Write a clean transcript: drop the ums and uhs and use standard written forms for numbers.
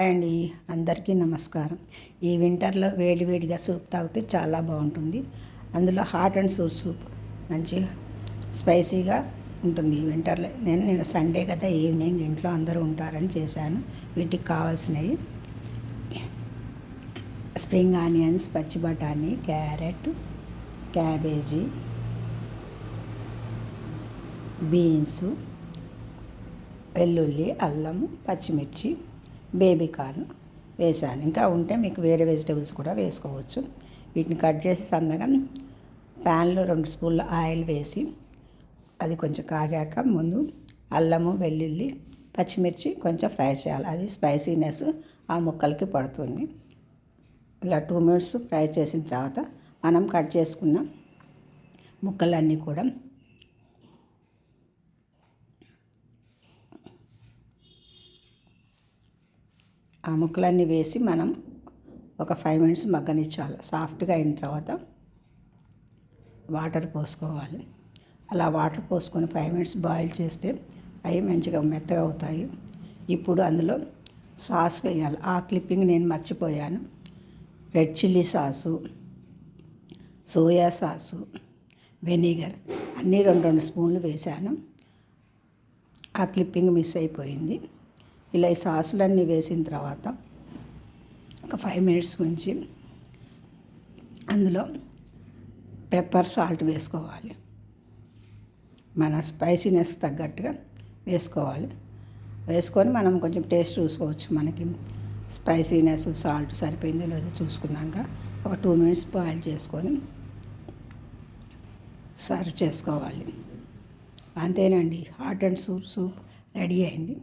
అండి అందరికీ నమస్కారం. ఈ వింటర్లో వేడివేడిగా సూప్ తాగితే చాలా బాగుంటుంది. అందులో హాట్ అండ్ సూప్ మంచిగా స్పైసీగా ఉంటుంది. ఈ వింటర్లో నేను సండే కదా ఈవినింగ్ ఇంట్లో అందరూ ఉంటారని చేశాను. వీటికి కావాల్సినవి స్ప్రింగ్ ఆనియన్స్, పచ్చి బఠానీ, క్యారెట్, క్యాబేజీ, బీన్సు, వెల్లుల్లి, అల్లం, పచ్చిమిర్చి, బేబీ కార్న్ వేసాను. ఇంకా ఉంటే మీకు వేరే వెజిటేబుల్స్ కూడా వేసుకోవచ్చు. వీటిని కట్ చేసి సన్నగా ప్యాన్లో 2 స్పూన్ల ఆయిల్ వేసి అది కొంచెం కాగాక ముందు అల్లము, వెల్లుల్లి, పచ్చిమిర్చి కొంచెం ఫ్రై చేయాలి. అది స్పైసీనెస్ ఆ ముక్కలకి పడుతుంది. ఇలా 2 మినిట్స్ ఫ్రై చేసిన తర్వాత మనం కట్ చేసుకున్న ముక్కలన్నీ కూడా ఆ ముక్కలన్నీ వేసి మనం ఒక 5 మినిట్స్ మగ్గనిచ్చాలి. సాఫ్ట్గా అయిన తర్వాత వాటర్ పోసుకోవాలి. అలా వాటర్ పోసుకొని 5 మినిట్స్ బాయిల్ చేస్తే అవి మంచిగా మెత్తగా అవుతాయి. ఇప్పుడు అందులో సాస్ వేయాలి. ఆ క్లిప్పింగ్ నేను మర్చిపోయాను. Red chilli sauce, soya sauce, vinegar అన్నీ 2 స్పూన్లు వేశాను. ఆ క్లిప్పింగ్ మిస్ అయిపోయింది. ఇలా ఈ సాసులన్నీ వేసిన తర్వాత ఒక 5 మినిట్స్ ఉంచి అందులో పెప్పర్, సాల్ట్ వేసుకోవాలి. మన స్పైసీనెస్ తగ్గట్టుగా వేసుకోవాలి. వేసుకొని మనం కొంచెం టేస్ట్ చూసుకోవచ్చు. మనకి స్పైసీనెస్, సాల్ట్ సరిపోయిందో లేదో చూసుకున్నాక ఒక 2 మినిట్స్ బాయిల్ చేసుకొని సర్వ్ చేసుకోవాలి. అంతేనండి, హాట్ అండ్ సూప్ రెడీ అయింది.